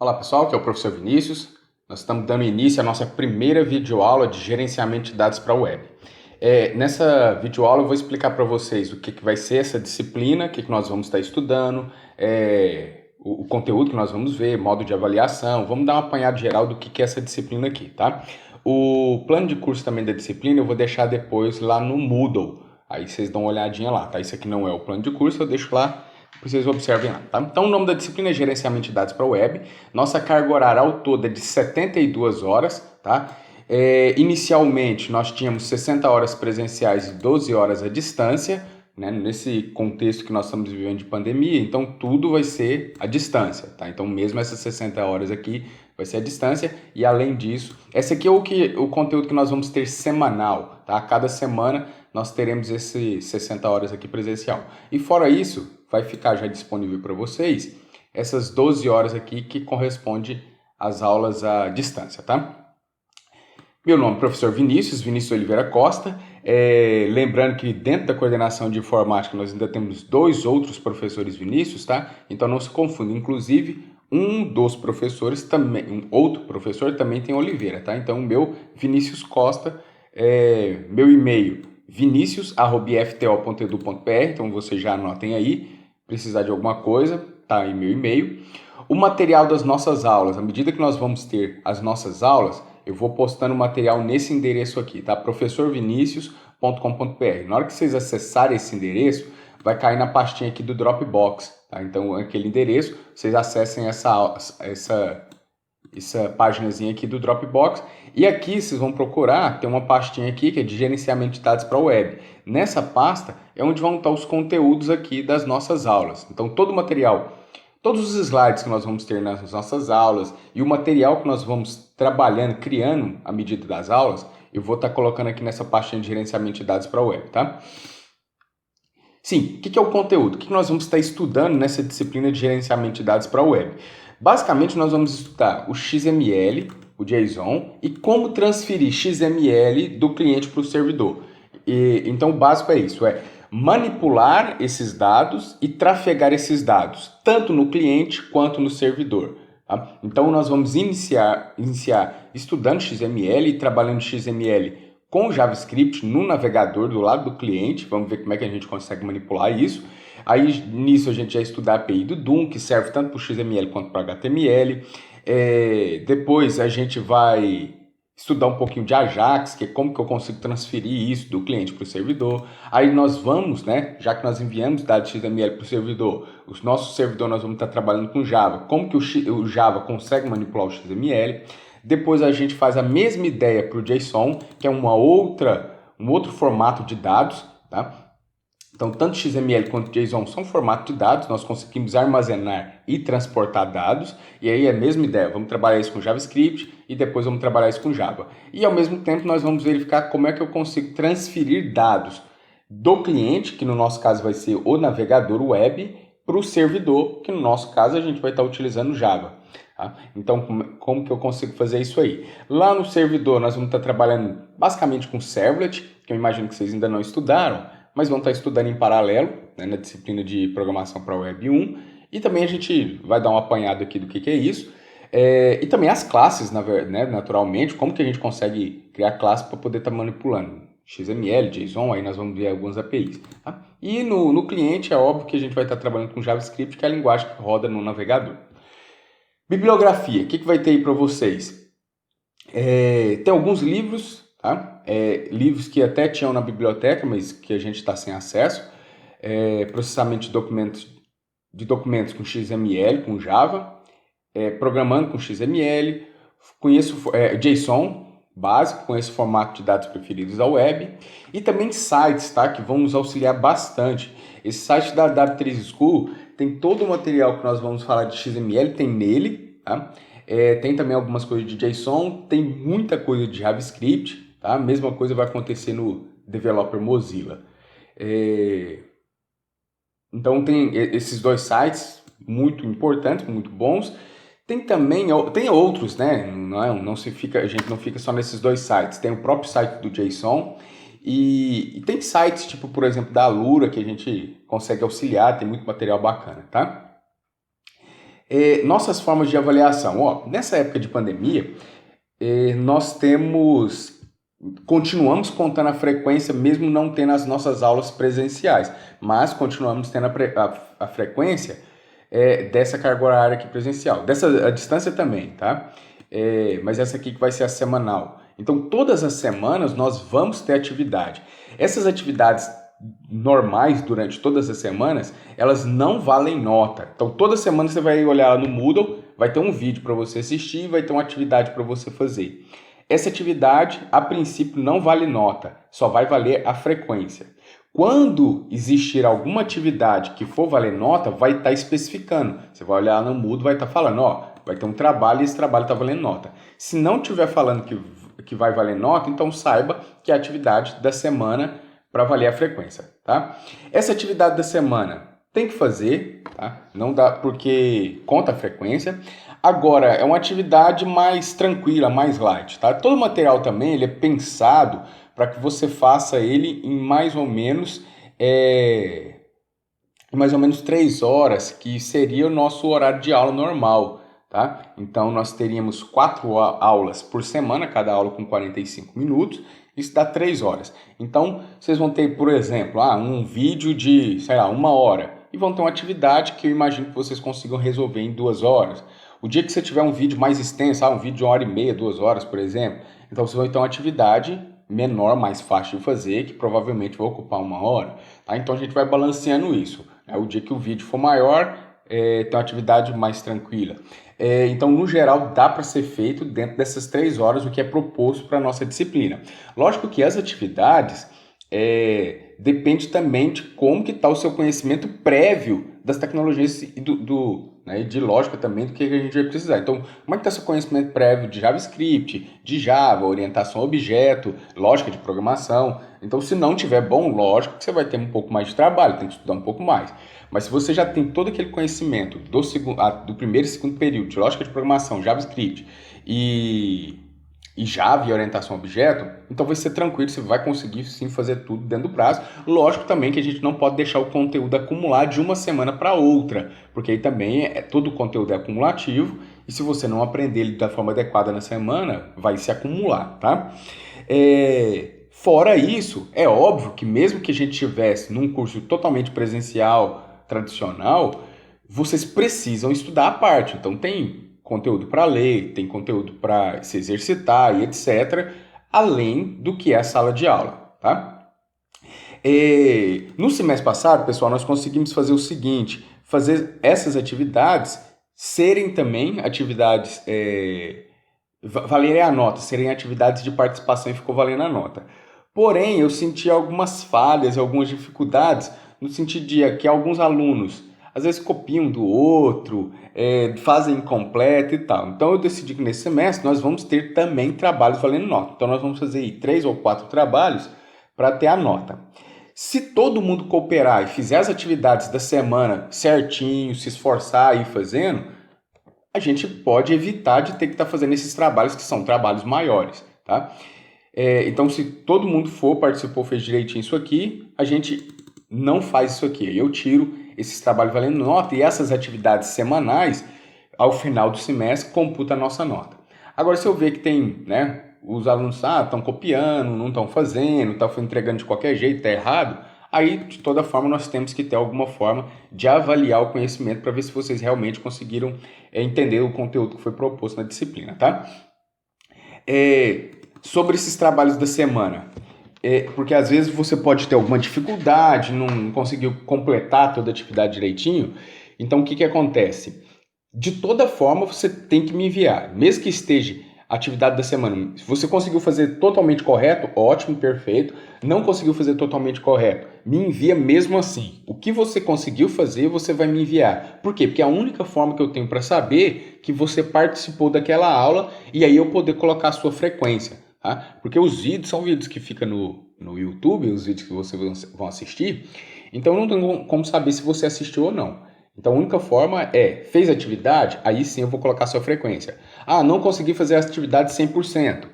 Olá pessoal, aqui é o professor Vinícius. Nós estamos dando início à nossa primeira videoaula de gerenciamento de dados para a web. Nessa videoaula eu vou explicar para vocês o que vai ser essa disciplina, o que nós vamos estar estudando, o conteúdo que nós vamos ver, modo de avaliação, vamos dar um apanhado geral do que é essa disciplina aqui, tá? O plano de curso também da disciplina eu vou deixar depois lá no Moodle, aí vocês dão uma olhadinha lá, tá? Isso aqui não é o plano de curso, eu deixo lá. Vocês observem lá, tá? Então, o nome da disciplina é Gerenciamento de Dados para a Web. Nossa carga horária ao todo é de 72 horas, tá? Inicialmente, nós tínhamos 60 horas presenciais e 12 horas à distância, né? Nesse contexto que nós estamos vivendo de pandemia, então tudo vai ser à distância, tá? Então, mesmo essas 60 horas aqui vai ser à distância e, além disso, esse aqui é o conteúdo que nós vamos ter semanal, tá? Cada semana nós teremos esses 60 horas aqui presencial. E fora isso, vai ficar já disponível para vocês essas 12 horas aqui que corresponde às aulas à distância, tá? Meu nome é professor Vinícius Oliveira Costa. Lembrando que dentro da coordenação de informática nós ainda temos dois outros professores Vinícius, tá? Então não se confunda. Inclusive, um dos professores também, um outro professor também tem Oliveira, tá? Então o meu Vinícius Costa, meu e-mail vinicius@fto.edu.br, então vocês já anotem aí, precisar de alguma coisa, tá aí meu e-mail. O material das nossas aulas, à medida que nós vamos ter as nossas aulas, eu vou postando material nesse endereço aqui, tá? professorvinicius.com.br. Na hora que vocês acessarem esse endereço, vai cair na pastinha aqui do Dropbox, tá? Então, aquele endereço, vocês acessem essa paginazinha aqui do Dropbox. E aqui vocês vão procurar, tem uma pastinha aqui que é de gerenciamento de dados para a web. Nessa pasta é onde vão estar os conteúdos aqui das nossas aulas. Então, todo o material, todos os slides que nós vamos ter nas nossas aulas e o material que nós vamos trabalhando, criando à medida das aulas, eu vou estar colocando aqui nessa pastinha de gerenciamento de dados para a web, tá? Sim, o que é o conteúdo? O que nós vamos estar estudando nessa disciplina de gerenciamento de dados para a web? Basicamente, nós vamos estudar o XML, o JSON e como transferir XML do cliente para o servidor. Então, o básico é isso, manipular esses dados e trafegar esses dados, tanto no cliente quanto no servidor. Tá? Então, nós vamos iniciar estudando XML e trabalhando XML com JavaScript no navegador do lado do cliente. Vamos ver como é que a gente consegue manipular isso. Aí, nisso, a gente vai estudar a API do Doom, que serve tanto para o XML quanto para o HTML. Depois, a gente vai estudar um pouquinho de Ajax, que é como que eu consigo transferir isso do cliente para o servidor. Aí nós vamos, né, já que nós enviamos dados XML para o servidor, o nosso servidor nós vamos estar trabalhando com Java, como que o Java consegue manipular o XML. Depois a gente faz a mesma ideia para o JSON, que é um outro formato de dados, tá? Então, tanto XML quanto JSON são formatos de dados, nós conseguimos armazenar e transportar dados, e aí é a mesma ideia, vamos trabalhar isso com JavaScript e depois vamos trabalhar isso com Java. E ao mesmo tempo nós vamos verificar como é que eu consigo transferir dados do cliente, que no nosso caso vai ser o navegador web, para o servidor, que no nosso caso a gente vai estar utilizando Java. Tá? Então, como que eu consigo fazer isso aí? Lá no servidor nós vamos estar trabalhando basicamente com Servlet, que eu imagino que vocês ainda não estudaram, mas vão estar estudando em paralelo, né, na disciplina de Programação para Web 1, e também a gente vai dar um apanhado aqui do que é isso, e também as classes, né, naturalmente, como que a gente consegue criar classe para poder estar manipulando XML, JSON, aí nós vamos ver algumas APIs. Tá? E no cliente é óbvio que a gente vai estar trabalhando com JavaScript, que é a linguagem que roda no navegador. Bibliografia, o que vai ter aí para vocês? Tem alguns livros, tá? Livros que até tinham na biblioteca, mas que a gente está sem acesso. Processamento de documentos com XML, com Java. Programando com XML. Conheço JSON básico, conheço o formato de dados preferidos da web. E também sites, tá? Que vão nos auxiliar bastante. Esse site da W3 School tem todo o material que nós vamos falar de XML, tem nele, tá? Tem também algumas coisas de JSON, tem muita coisa de JavaScript, tá? A mesma coisa vai acontecer no Developer Mozilla. Então tem esses dois sites muito importantes, muito bons. Tem outros, né? A gente não fica só nesses dois sites. Tem o próprio site do JSON e tem sites tipo, por exemplo, da Alura que a gente consegue auxiliar, tem muito material bacana, tá? Nossas formas de avaliação. Ó, nessa época de pandemia, nós continuamos contando a frequência, mesmo não tendo as nossas aulas presenciais, mas continuamos tendo a frequência dessa carga horária aqui presencial, a distância também, tá? Mas essa aqui que vai ser a semanal. Então, todas as semanas nós vamos ter atividade. Essas atividades normais durante todas as semanas, elas não valem nota. Então, toda semana você vai olhar no Moodle, vai ter um vídeo para você assistir, vai ter uma atividade para você fazer. Essa atividade, a princípio, não vale nota, só vai valer a frequência. Quando existir alguma atividade que for valer nota, vai estar especificando. Você vai olhar no Moodle, vai estar falando, ó, vai ter um trabalho e esse trabalho está valendo nota. Se não estiver falando que vai valer nota, então saiba que é a atividade da semana para valer a frequência, tá? Essa atividade da semana tem que fazer, tá? Não dá porque conta a frequência. Agora, é uma atividade mais tranquila, mais light, tá? Todo o material também ele é pensado para que você faça ele em mais ou menos 3 horas, que seria o nosso horário de aula normal, tá? Então, nós teríamos 4 aulas por semana, cada aula com 45 minutos, isso dá 3 horas. Então, vocês vão ter, por exemplo, um vídeo de, 1 hora, e vão ter uma atividade que eu imagino que vocês consigam resolver em 2 horas. O dia que você tiver um vídeo mais extenso, um vídeo de 1h30, 2 horas, por exemplo, então vocês vão ter uma atividade menor, mais fácil de fazer, que provavelmente vai ocupar 1 hora. Tá? Então, a gente vai balanceando isso. O dia que o vídeo for maior, tem uma atividade mais tranquila. Então, no geral, dá para ser feito dentro dessas 3 horas, o que é proposto para a nossa disciplina. Lógico que as atividades depende também de como que está o seu conhecimento prévio das tecnologias e de lógica também do que a gente vai precisar. Então, como é que está seu conhecimento prévio de JavaScript, de Java, orientação a objeto, lógica de programação. Então, se não tiver bom, lógico que você vai ter um pouco mais de trabalho, tem que estudar um pouco mais. Mas se você já tem todo aquele conhecimento do primeiro e segundo período de lógica de programação, JavaScript e Java e orientação a objeto, então vai ser tranquilo, você vai conseguir sim fazer tudo dentro do prazo. Lógico também que a gente não pode deixar o conteúdo acumular de uma semana para outra, porque aí também todo o conteúdo é acumulativo e se você não aprender ele da forma adequada na semana, vai se acumular, tá? Fora isso, é óbvio que mesmo que a gente estivesse num curso totalmente presencial, tradicional, vocês precisam estudar a parte. Então tem conteúdo para ler, tem conteúdo para se exercitar e etc., além do que é a sala de aula, tá? No semestre passado, pessoal, nós conseguimos fazer o seguinte, fazer essas atividades serem também atividades, valerem a nota, serem atividades de participação e ficou valendo a nota. Porém, eu senti algumas falhas, algumas dificuldades, no sentido de que alguns alunos às vezes copiam do outro, fazem incompleto e tal. Então eu decidi que nesse semestre nós vamos ter também trabalhos valendo nota. Então nós vamos fazer 3 ou 4 trabalhos para ter a nota. Se todo mundo cooperar e fizer as atividades da semana certinho, se esforçar e ir fazendo, a gente pode evitar de ter que estar fazendo esses trabalhos que são trabalhos maiores, tá? Então se todo mundo participou, fez direitinho isso aqui, a gente não faz isso aqui. Eu tiro esses trabalhos valendo nota e essas atividades semanais, ao final do semestre, computa a nossa nota. Agora, se eu ver que tem, os alunos estão copiando, não estão fazendo, estão entregando de qualquer jeito, está errado, aí, de toda forma, nós temos que ter alguma forma de avaliar o conhecimento para ver se vocês realmente conseguiram entender o conteúdo que foi proposto na disciplina, tá? Sobre esses trabalhos da semana, porque às vezes você pode ter alguma dificuldade, não conseguiu completar toda a atividade direitinho. Então, o que acontece? De toda forma, você tem que me enviar. Mesmo que esteja a atividade da semana, se você conseguiu fazer totalmente correto, ótimo, perfeito. Não conseguiu fazer totalmente correto, me envia mesmo assim. O que você conseguiu fazer, você vai me enviar. Por quê? Porque é a única forma que eu tenho para saber que você participou daquela aula e aí eu poder colocar a sua frequência. Tá? Porque os vídeos são vídeos que ficam no YouTube, os vídeos que vocês vão assistir, então não tem como saber se você assistiu ou não. Então a única forma fez atividade, aí sim eu vou colocar a sua frequência. Não consegui fazer a atividade 100%,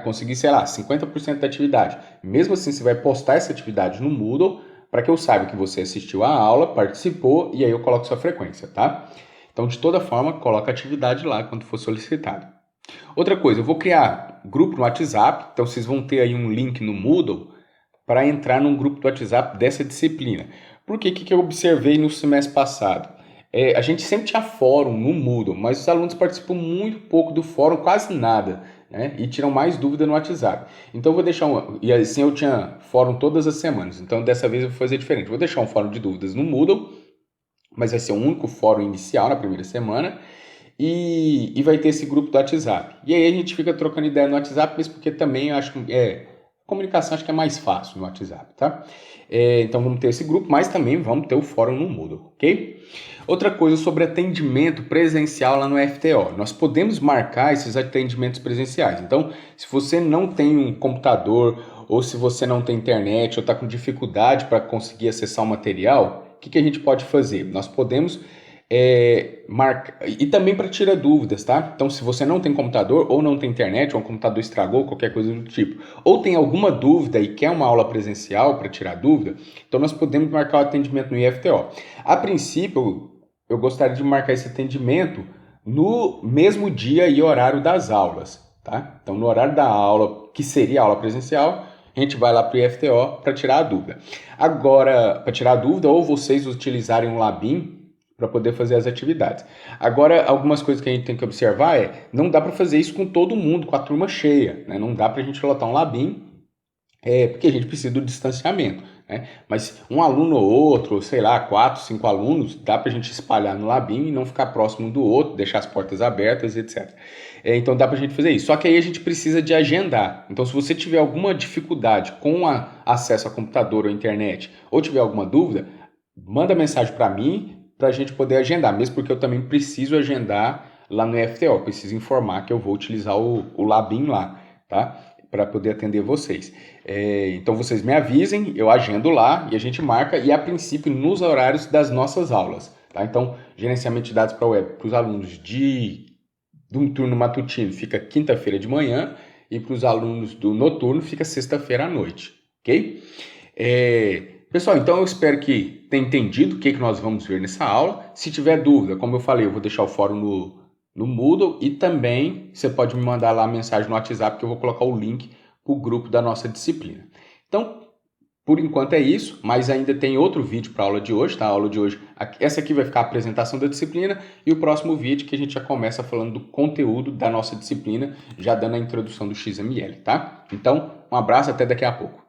consegui, 50% da atividade. Mesmo assim, você vai postar essa atividade no Moodle para que eu saiba que você assistiu a aula, participou e aí eu coloco sua frequência, tá? Então, de toda forma, coloca a atividade lá quando for solicitado. Outra coisa, eu vou criar grupo no WhatsApp, então vocês vão ter aí um link no Moodle para entrar num grupo do WhatsApp dessa disciplina. Por que que eu observei no semestre passado? A gente sempre tinha fórum no Moodle, mas os alunos participam muito pouco do fórum, quase nada, né? E tiram mais dúvida no WhatsApp. Então eu vou deixar e assim eu tinha fórum todas as semanas, então dessa vez eu vou fazer diferente. Vou deixar um fórum de dúvidas no Moodle, mas vai ser o único fórum inicial na primeira semana. E vai ter esse grupo do WhatsApp. E aí a gente fica trocando ideia no WhatsApp, mas porque também eu acho que comunicação acho que é mais fácil no WhatsApp, tá? Então vamos ter esse grupo, mas também vamos ter o fórum no Moodle, ok? Outra coisa sobre atendimento presencial lá no FTO. Nós podemos marcar esses atendimentos presenciais. Então, se você não tem um computador, ou se você não tem internet, ou está com dificuldade para conseguir acessar o material, o que a gente pode fazer? Nós podemos marca, e também para tirar dúvidas, tá? Então, se você não tem computador, ou não tem internet, ou um computador estragou, qualquer coisa do tipo, ou tem alguma dúvida e quer uma aula presencial para tirar dúvida, então nós podemos marcar o atendimento no IFTO. A princípio, eu gostaria de marcar esse atendimento no mesmo dia e horário das aulas, tá? Então, no horário da aula, que seria a aula presencial, a gente vai lá para o IFTO para tirar a dúvida. Agora, para tirar a dúvida, ou vocês utilizarem um Labim para poder fazer as atividades. Agora, algumas coisas que a gente tem que observar não dá para fazer isso com todo mundo, com a turma cheia, né? Não dá para a gente lotar um Labim, porque a gente precisa do distanciamento, né? Mas um aluno ou outro, sei lá, 4, 5 alunos, dá para a gente espalhar no Labim e não ficar próximo um do outro, deixar as portas abertas, etc. Então dá para a gente fazer isso. Só que aí a gente precisa de agendar. Então, se você tiver alguma dificuldade com acesso a computador ou internet, ou tiver alguma dúvida, manda mensagem para mim, para a gente poder agendar, mesmo porque eu também preciso agendar lá no FTO, preciso informar que eu vou utilizar o Labim lá, tá? Para poder atender vocês. Então vocês me avisem, eu agendo lá e a gente marca, e a princípio nos horários das nossas aulas, tá? Então, gerenciamento de dados para web para os alunos de um turno matutino fica quinta-feira de manhã, e para os alunos do noturno fica sexta-feira à noite, ok? Pessoal, então eu espero que tenha entendido o que nós vamos ver nessa aula. Se tiver dúvida, como eu falei, eu vou deixar o fórum no Moodle, e também você pode me mandar lá a mensagem no WhatsApp que eu vou colocar o link para o grupo da nossa disciplina. Então, por enquanto é isso, mas ainda tem outro vídeo para a aula de hoje, tá? A aula de hoje, essa aqui vai ficar a apresentação da disciplina, e o próximo vídeo que a gente já começa falando do conteúdo da nossa disciplina, já dando a introdução do XML, tá? Então, um abraço, até daqui a pouco.